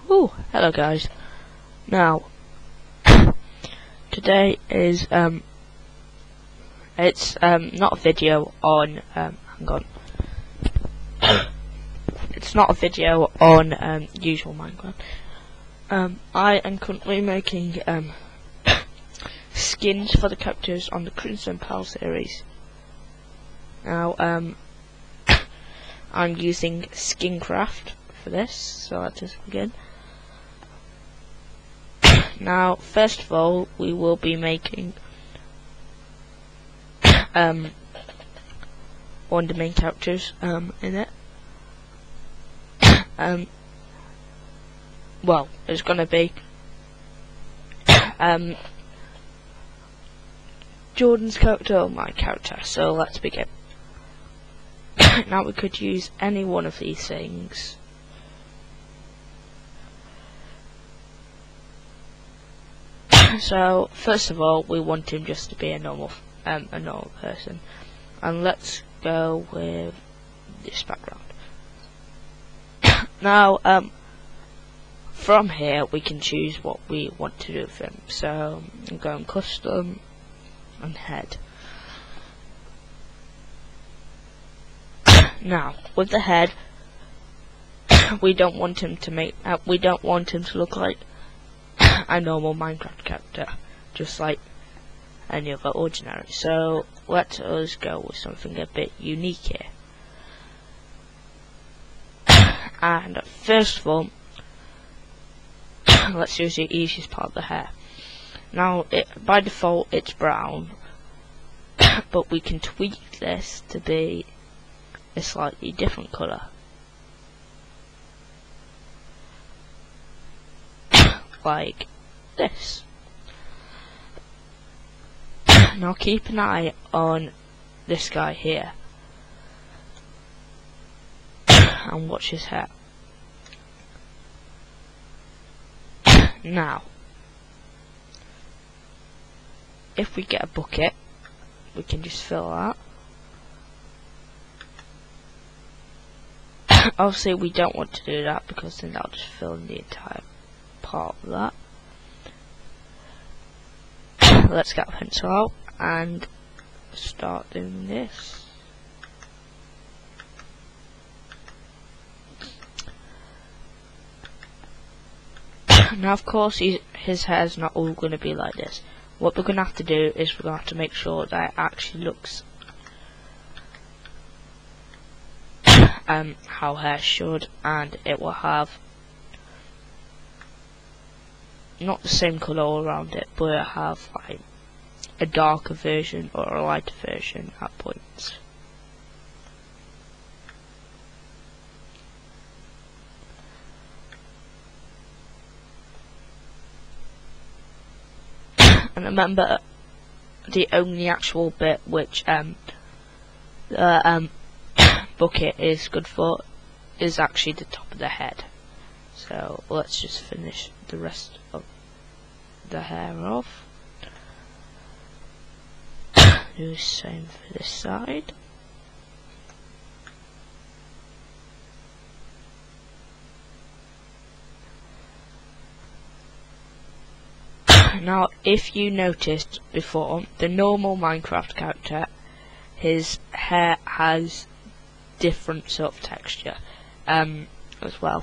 Ooh, hello guys. Now, today is it's not a video on hang on. It's not a video on usual Minecraft. I am currently making skins for the characters on the Crimson Pearl series. Now, I'm using Skincraft for this, so let's just begin. Now, first of all, we will be making one of the main characters in it. Well, it's gonna be Jordan's character or my character. So let's begin. Now we could use any one of these things. So first of all, we want him just to be a normal person, and let's go with this background. Now, from here we can choose what we want to do with him. So I'm going custom and head. Now, with the head, we don't want him to look like a normal Minecraft character, just like any other ordinary. So let us go with something a bit unique here. And first of all, let's use the easiest part of the hair. Now, by default it's brown, but we can tweak this to be a slightly different colour. Like this. Now keep an eye on this guy here and watch his hair. Now, if we get a bucket, we can just fill that. Obviously we don't want to do that because then that'll just fill in the entire part of that. Let's get a pencil out and start doing this. Now of course his hair's not all going to be like this. What we're going to have to do is we're going to have to make sure that it actually looks how hair should, and it will have not the same colour all around it, but it'll have like a darker version or a lighter version at points. And remember, the only actual bit which the bucket is good for is actually the top of the head. So let's just finish the rest of the hair off. Do the same for this side. Now, if you noticed before, the normal Minecraft character, his hair has different sort of texture as well.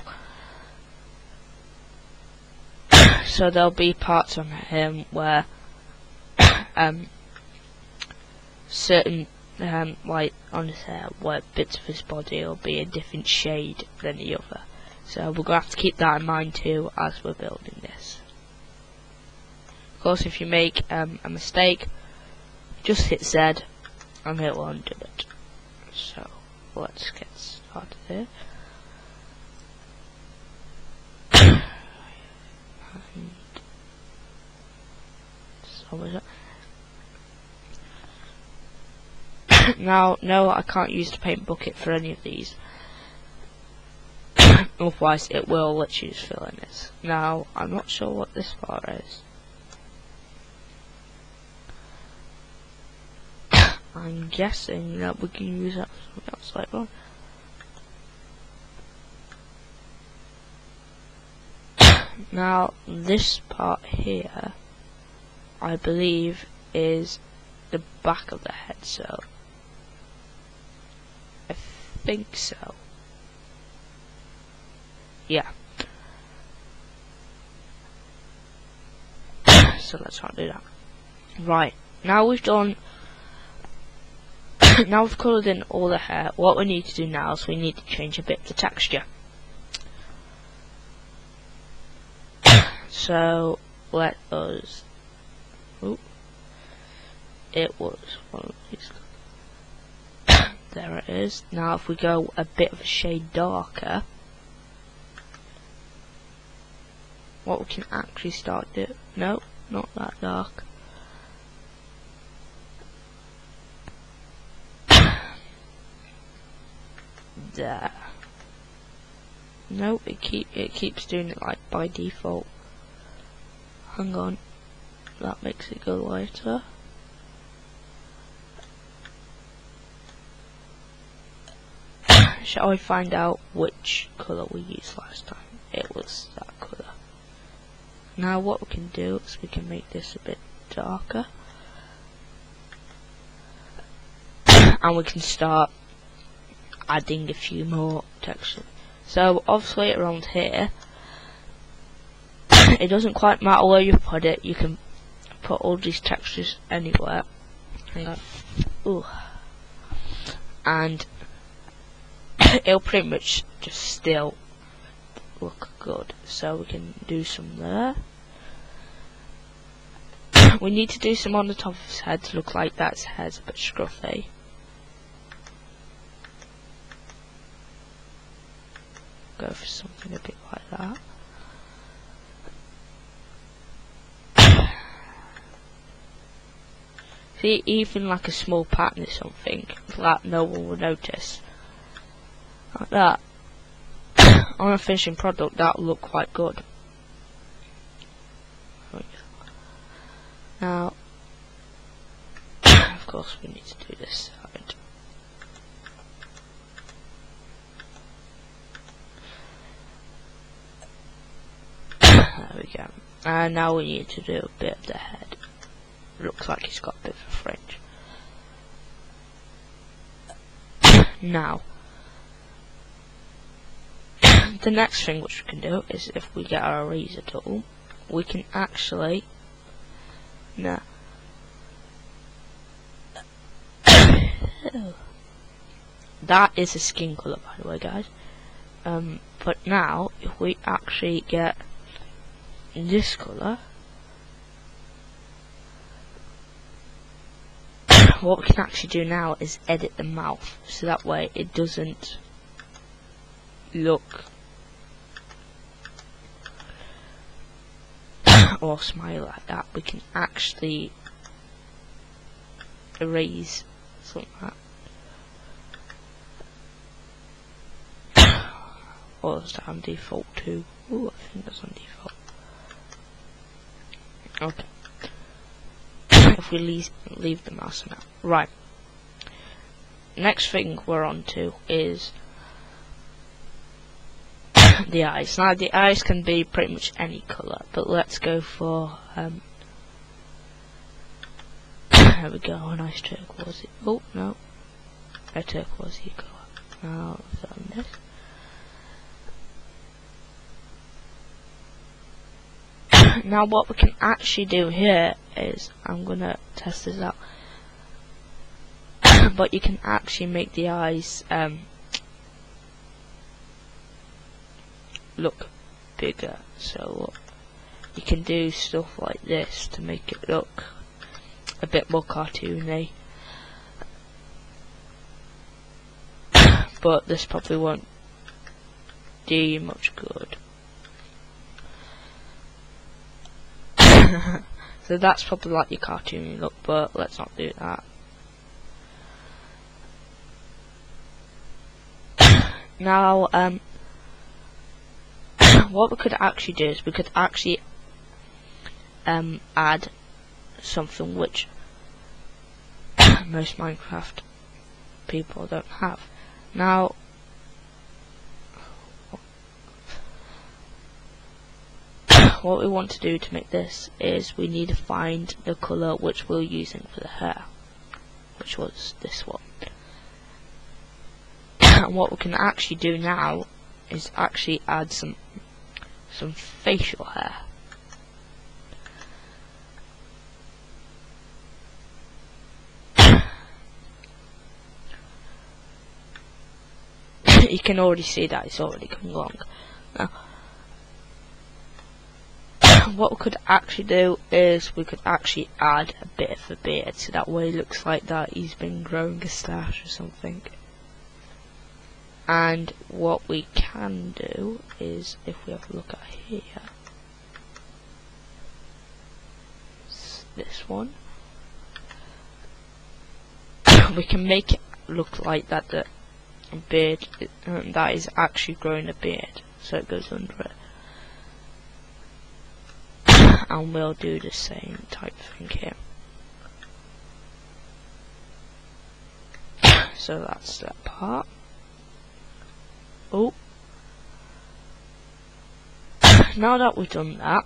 So there'll be parts on him where certain like on his hair, where bits of his body will be a different shade than the other. So we're gonna have to keep that in mind too as we're building this. Of course, if you make a mistake, just hit Z and it will undo it. So let's get started here. Now, no, I can't use the paint bucket for any of these. Otherwise, it will let you just fill in this. Now, I'm not sure what this part is. I'm guessing that we can use that for something else later on. Now this part here, I believe, is the back of the head, so I think so. Yeah. So let's not do that. Right, now we've done now we've coloured in all the hair. What we need to do now is we need to change a bit of the texture. So let us it was one of these. There it is. Now if we go a bit of a shade darker, what we can actually start doing, no, not that dark. There. No, it keeps doing it like by default. Hang on, that makes it go lighter. Shall I find out which colour we used last time? It was that colour. Now what we can do is we can make this a bit darker. And we can start adding a few more texture. So obviously around here, it doesn't quite matter where you put it, you can put all these textures anywhere. Hang on. Ooh. And it'll pretty much just still look good. So we can do some there. We need to do some on the top of his head to look like that his head's a bit scruffy. Go for something a bit like that. See, even like a small pattern or something that no one will notice. Like that. On a finishing product, that will look quite good. Now, of course, we need to do this side. There we go. And now we need to do a bit of the head. Looks like he's got a bit of a fringe. Now, the next thing which we can do is if we get our eraser tool, we can actually that is a skin colour, by the way, guys. But now if we actually get this colour, what we can actually do now is edit the mouth, so that way it doesn't look or smile like that. We can actually erase something like that. Or is that on default too? Ooh, I think that's on default. Okay. If we leave the mouse now. Right. Next thing we're on to is the eyes. Now the eyes can be pretty much any colour, but let's go for there we go, a nice turquoise. Oh no, a turquoise colour. Now on this. Now what we can actually do here is, I'm gonna test this out, but you can actually make the eyes look bigger. So you can do stuff like this to make it look a bit more cartoony. But this probably won't do you much good. So that's probably like your cartoony look, but let's not do that. Now, what we could actually do is we could actually add something which most Minecraft people don't have. Now, what we want to do to make this is we need to find the colour which we're using for the hair, which was this one. And what we can actually do now is actually add some facial hair. You can already see that it's already coming along. Now, what we could actually do is we could actually add a bit of a beard, so that way it looks like that he's been growing a stash or something. And what we can do is, if we have a look at here, this one, we can make it look like that the beard that is actually growing a beard, so it goes under it. And we'll do the same type thing here. So that's that part. Oh, now that we've done that,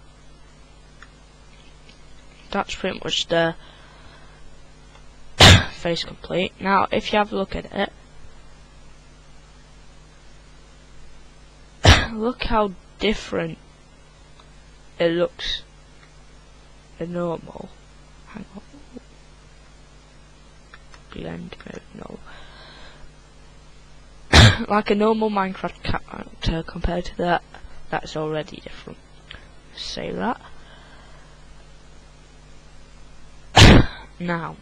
that's pretty much the face complete. Now if you have a look at it, look how different it looks than normal. Hang on. Blend mode, no. Like a normal Minecraft character compared to that, that's already different. Save that. Now,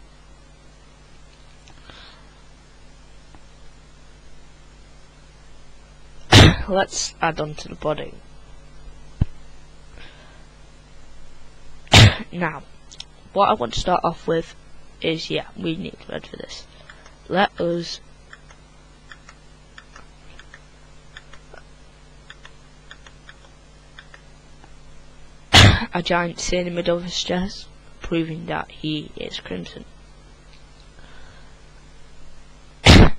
let's add on to the body. Now, what I want to start off with is, yeah, we need red for this. Let us a giant C in the middle of his chest, proving that he is crimson.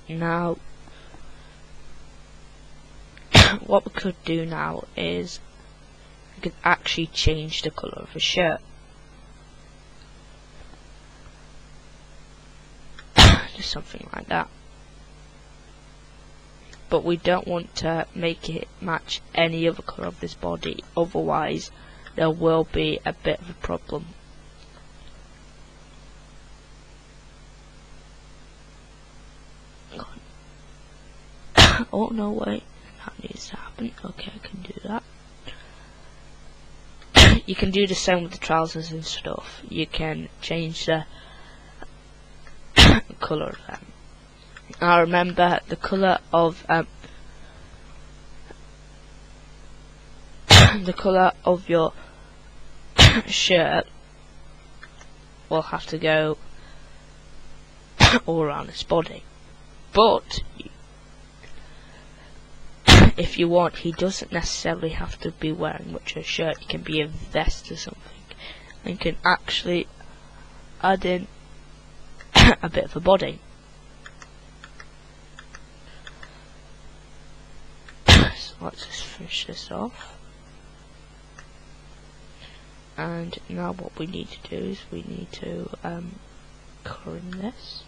Now, what we could do now is we could actually change the colour of his shirt. Just something like that. But we don't want to make it match any other colour of his body, otherwise there will be a bit of a problem. Oh no, wait, that needs to happen. Okay, I can do that. You can do the same with the trousers and stuff. You can change the colour of them. Now remember, the colour of the colour of your shirt will have to go all around his body. But if you want, he doesn't necessarily have to be wearing much of a shirt. It can be a vest or something, and can actually add in a bit of a body. So let's just finish this off. And now what we need to do is we need to colour in this.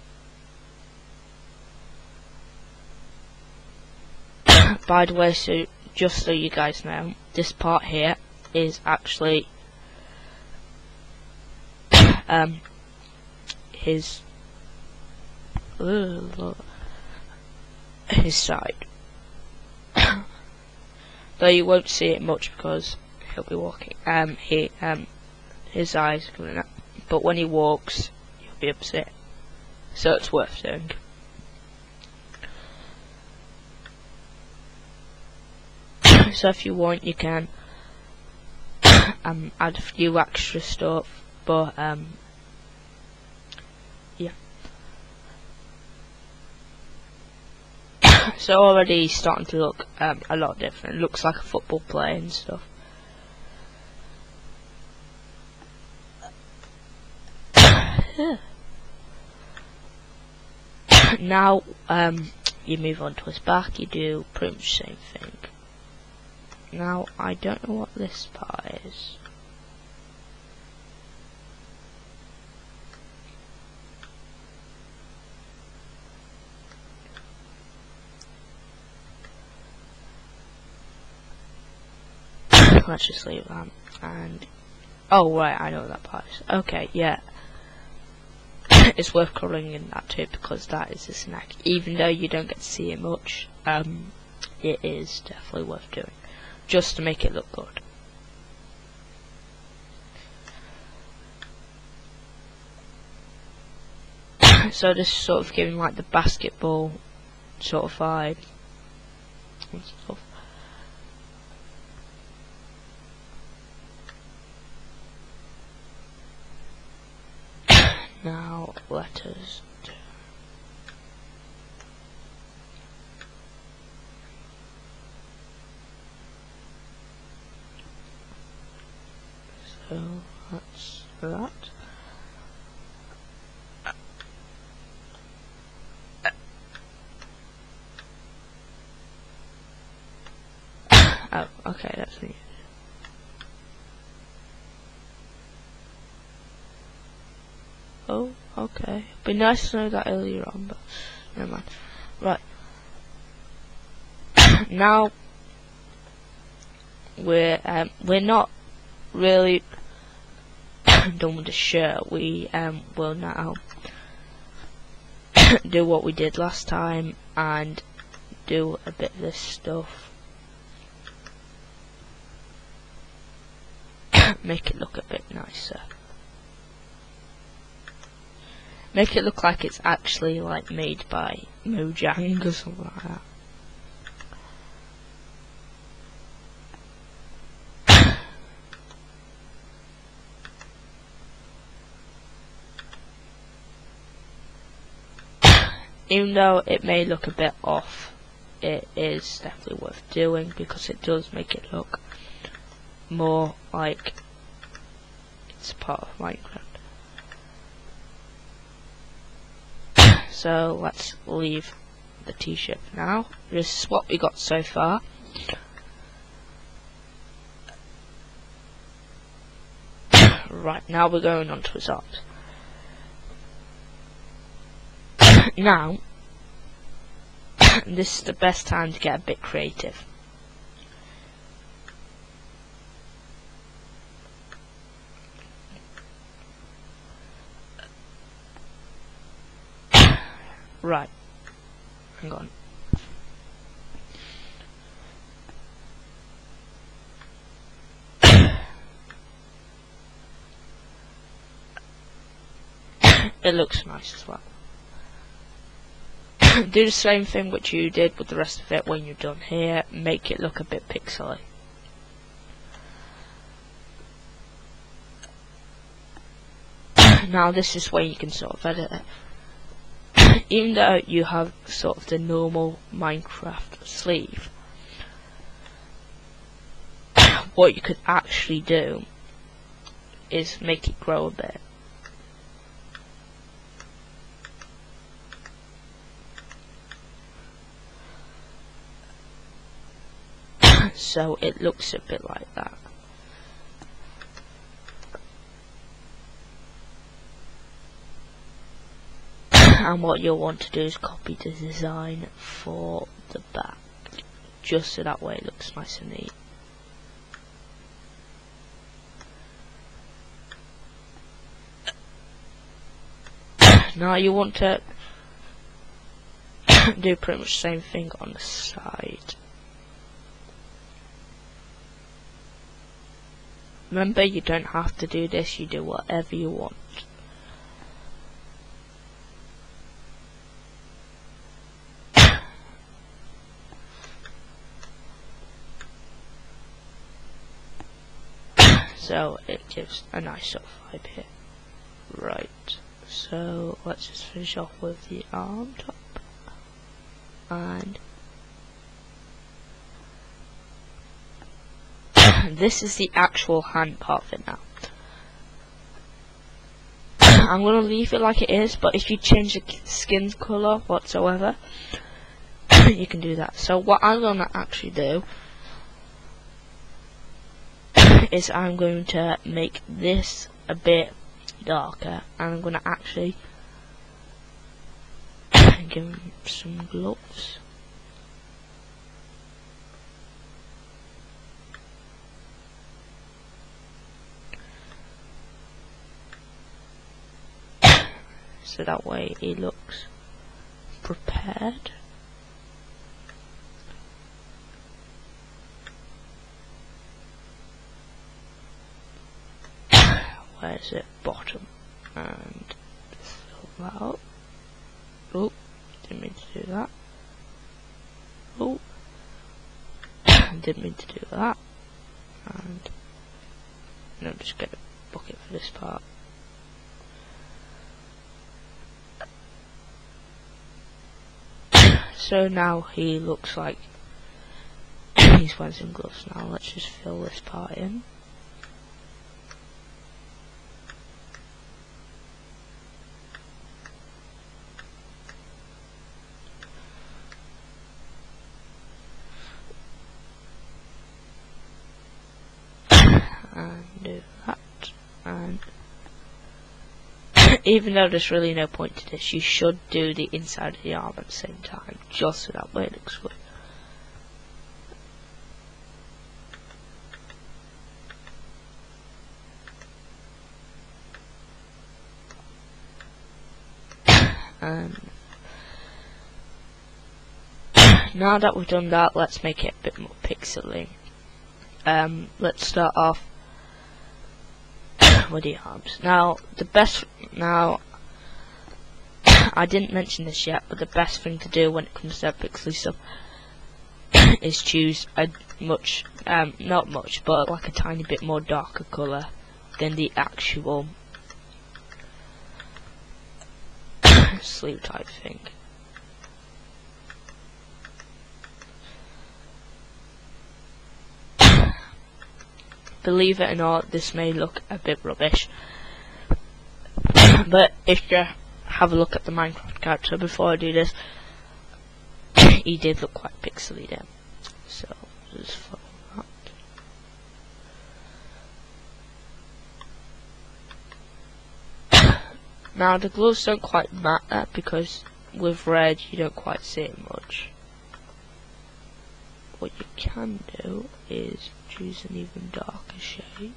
By the way, so just so you guys know, this part here is actually his side. Though you won't see it much because he'll be walking. His eyes are coming up, but when he walks, you'll be able to see it. So it's worth doing. So if you want, you can add a few extra stuff, but yeah. So already starting to look a lot different. It looks like a football player and stuff. Now you move on to his back. You do pretty much the same thing. Now I don't know what this part is. Let's just leave that. And oh right, I know what that part is. Okay, yeah. It's worth colouring in that too, because that is a snack. Even though you don't get to see it much, it is definitely worth doing, just to make it look good. So this is sort of giving like the basketball sort of vibe and stuff. Now let us do. So that's that. Oh, okay, that's me. Oh, okay. Be nice to know that earlier on, but never mind. Right. Now we're not really done with the shirt. We will now do what we did last time and do a bit of this stuff. Make it look a bit nicer. Make it look like it's actually like made by Mojang or something like that. Even though it may look a bit off, it is definitely worth doing because it does make it look more like it's part of Minecraft. So let's leave the t-shirt now. This is what we got so far. Right, now we're going on to his arms. Now, this is the best time to get a bit creative. Right, hang on. It looks nice as well. Do the same thing which you did with the rest of it when you're done here. Make it look a bit pixely. Now this is where you can sort of edit it. Even though you have sort of the normal Minecraft sleeve, what you could actually do is make it grow a bit. So it looks a bit like that. And what you'll want to do is copy the design for the back, just so that way it looks nice and neat. Now you want to do pretty much the same thing on the side. Remember, you don't have to do this, you do whatever you want. So it gives a nice sort of vibe here. Right, so let's just finish off with the arm top. And this is the actual hand part of it now. I'm going to leave it like it is, but if you change the skin colour whatsoever, you can do that. So what I'm going to actually do is I'm going to make this a bit darker, and I'm going to actually give him some gloves. So that way he looks prepared. Where's it? Bottom. And fill that up. Oh, didn't mean to do that. Oh, didn't mean to do that. And no, just get a bucket for this part. So now he looks like he's wearing some gloves. Now let's just fill this part in. And do that. And even though there's really no point to this, you should do the inside of the arm at the same time, just so that way it looks good. Now that we've done that, let's make it a bit more pixely. Let's start off with the arms. Now, I didn't mention this yet, but the best thing to do when it comes to that pixely stuff is choose a much, not much, but like a tiny bit more darker colour than the actual sleeve type thing. Believe it or not, this may look a bit rubbish, but if you have a look at the Minecraft character before I do this, he did look quite pixely there. So just follow that. Now the gloves don't quite matter because with red you don't quite see it much. What you can do is choose an even darker shade.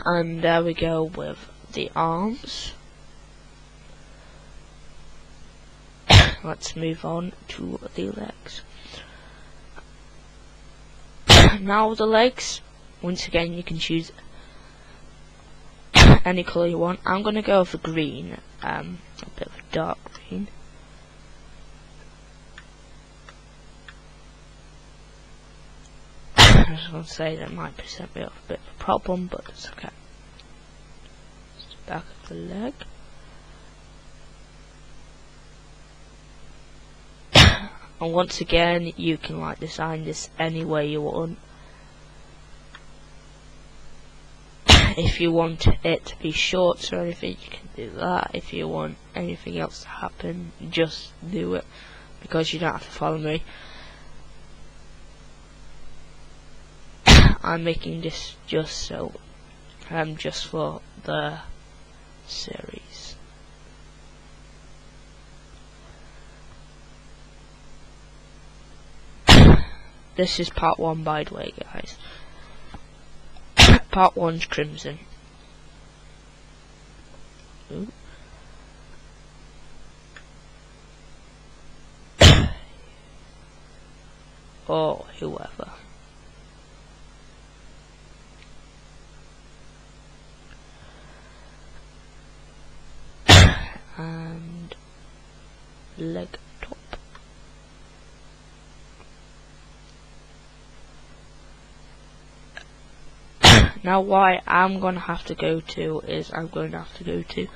And there we go with the arms. Let's move on to the legs. Now the legs, once again you can choose any colour you want. I'm gonna go for green, a bit of a dark green. I just want to say that might present me off a bit of a problem, but it's okay. Just the back of the leg. And once again, you can like design this any way you want. If you want it to be shorts or anything, you can do that. If you want anything else to happen, just do it, because you don't have to follow me. I'm making this just so, just for the series. This is part 1, by the way, guys. Part 1's crimson. Ooh. Or whoever. And leg top. Now what I'm going to have to go to is I'm going to have to go to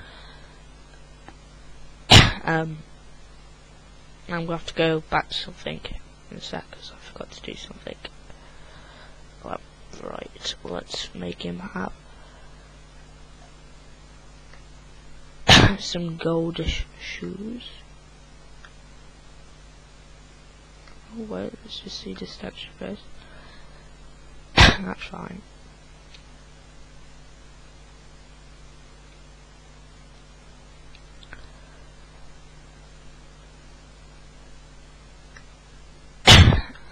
I'm going to have to go back to something in a sec because I forgot to do something. Right, let's make him have some goldish shoes. Oh wait, let's just see this texture first. That's fine.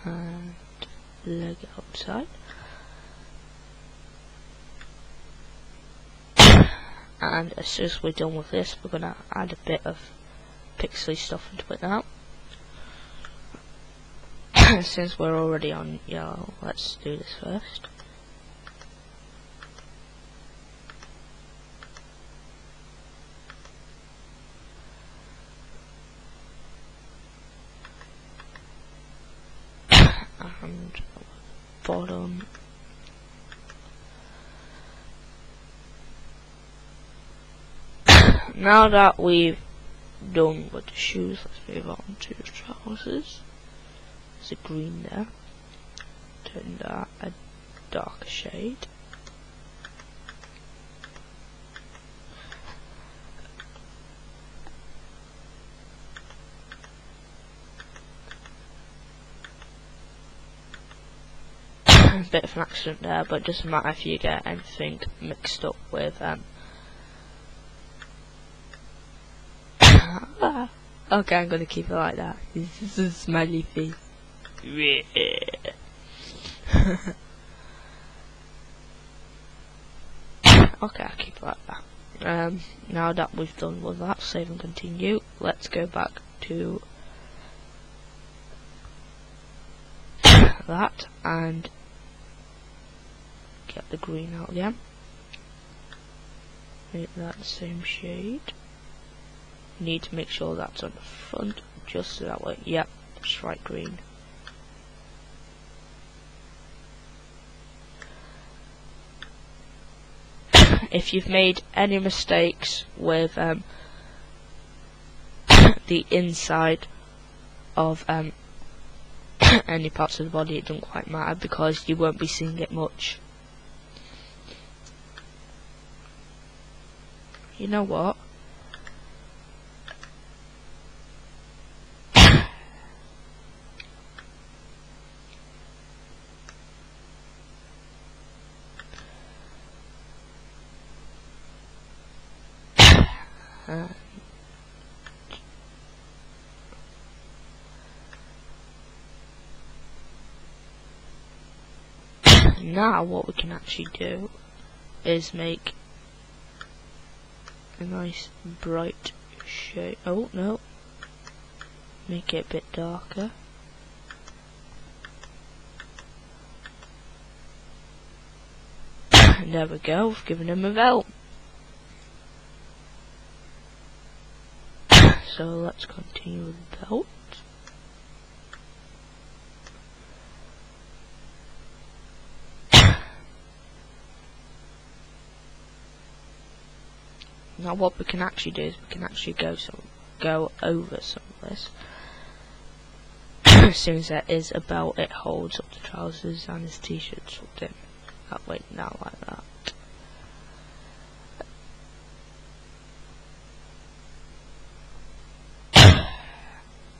And leg outside. And as soon as we're done with this, we're gonna add a bit of pixely stuff into it now. Since we're already on yellow, let's do this first. And bottom. Now that we've done with the shoes, let's move on to the trousers. There's a green there. Turn that a darker shade. A bit of an accident there, but it doesn't matter if you get anything mixed up with okay, I'm gonna keep it like that. This is a smiley face. Okay, I'll keep it like that. Now that we've done with that, save and continue. Let's go back to that and get the green out again. Make that the same shade. Need to make sure that's on the front, just so that way. Yep, it's right green. If you've made any mistakes with the inside of any parts of the body, it doesn't quite matter because you won't be seeing it much. You know what? Now what we can actually do is make a nice bright shade. Oh no, make it a bit darker. And there we go, we've given him a belt. So let's continue with the belt. Now what we can actually do is we can actually go over some of this. As soon as there is a belt, it holds up the trousers and his t-shirt tucked in. That way, now like that.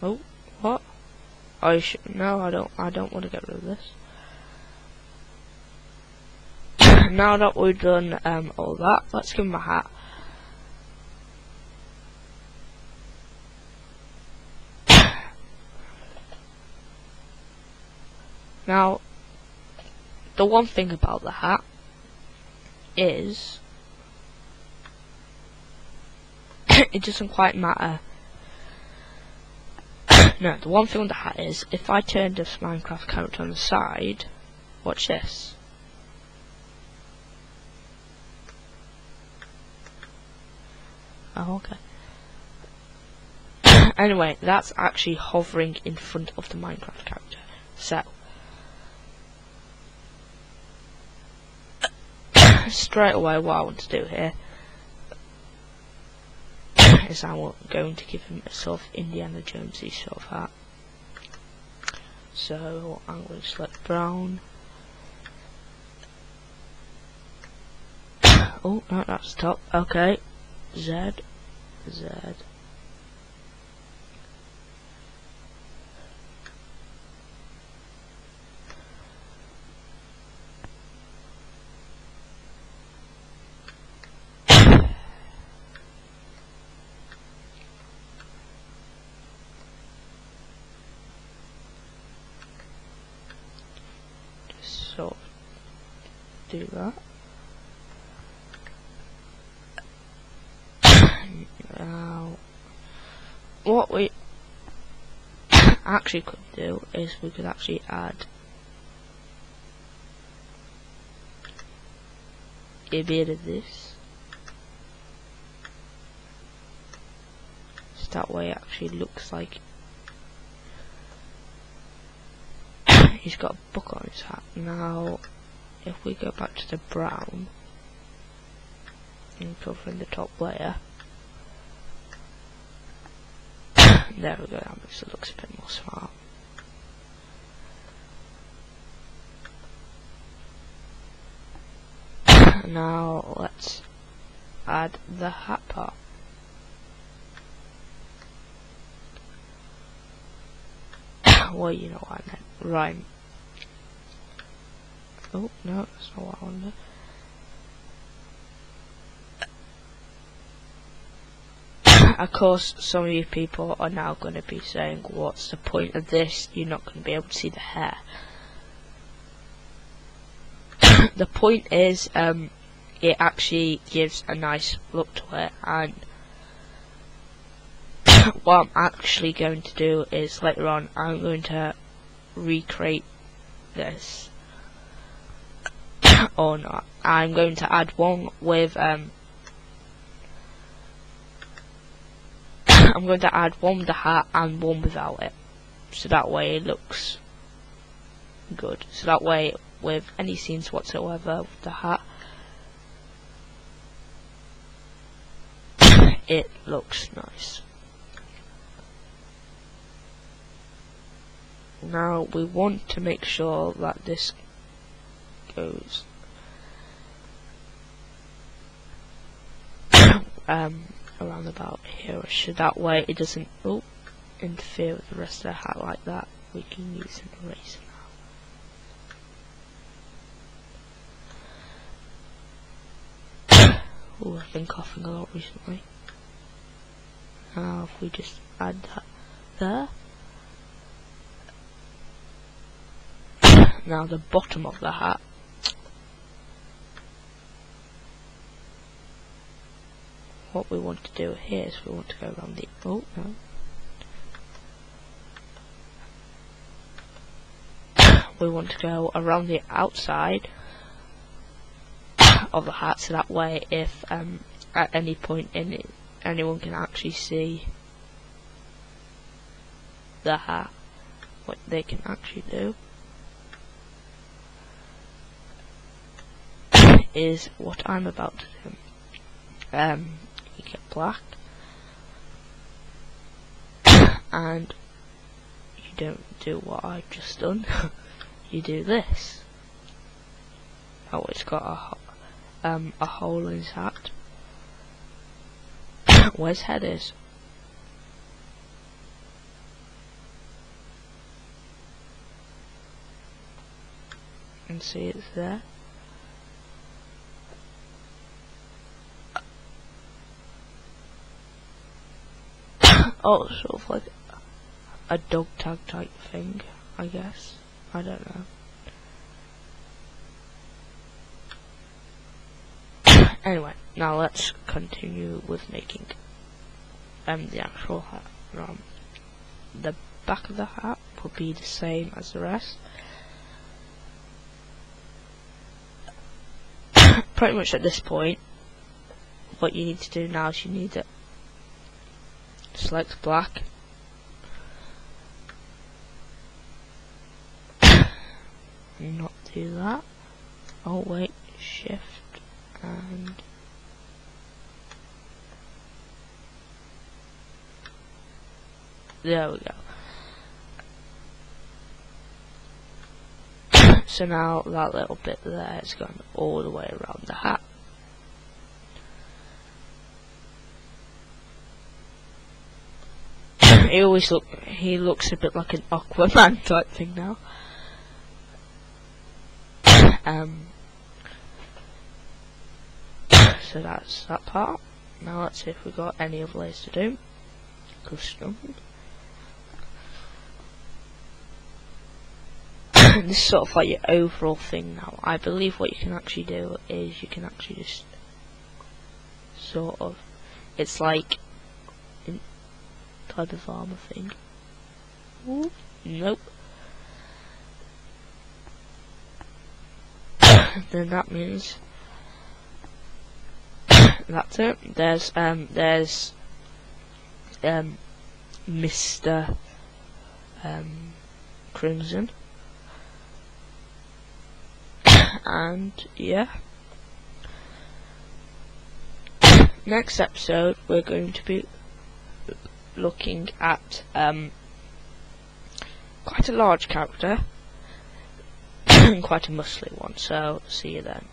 Oh, what? No, I don't want to get rid of this. Now that we've done all that, let's give him a hat. Now, the one thing about the hat is it doesn't quite matter. No, the one thing with the hat is if I turn this Minecraft character on the side, watch this. Oh, okay. Anyway, that's actually hovering in front of the Minecraft character. So, straight away what I want to do here is I'm going to give him a sort of Indiana Jonesy sort of hat. So I'm going to select brown. Oh no, that's top. Okay, Z. Z. Just sort of do that. Now, what we actually could do is we could actually add a bit of this, so that way it actually looks like he's got a book on his hat. Now, if we go back to the brown and cover in the top layer, there we go, that makes it look a bit more smart. Now let's add the hat part. Well, you know what I meant. Rhyme. Oh, no, that's not what I wanted. Of course, some of you people are now going to be saying, what's the point of this? You're not going to be able to see the hair. The point is, it actually gives a nice look to it, and what I'm actually going to do is later on I'm going to recreate this or not. I'm going to add one with I'm going to add one with the hat and one without it, so that way it looks good. So that way with any scenes whatsoever with the hat, it looks nice. Now we want to make sure that this goes around about here, so that way it doesn't interfere with the rest of the hat like that. We can use an eraser now. Oh, I've been coughing a lot recently. Now if we just add that there. Now the bottom of the hat, what we want to do here is we want to go around the we want to go around the outside of the hat, so that way if at any point in it anyone can actually see the hat, what they can actually do is what I'm about to do. You get black and you don't do what I've just done. You do this. Oh, it's got a hole in his hat where his head is. And see, it's there. Oh, it's sort of like a dog tag type thing, I guess. I don't know. Anyway, now let's continue with making the actual hat. The back of the hat will be the same as the rest. Pretty much at this point, what you need to do now is you need to select black, not do that. Oh wait, shift and there we go. So now that little bit there is going all the way around the hat. he looks a bit like an Aquaman type thing now. So that's that part. Now let's see if we got any other layers to do. Custom. This is sort of like your overall thing now. I believe what you can actually do is you can actually just sort of, it's like in type of armor thing. Ooh, nope. Then that means that's it. There's Mr. Crimson. And yeah, next episode we're going to be looking at quite a large character and quite a muscly one, so see you then.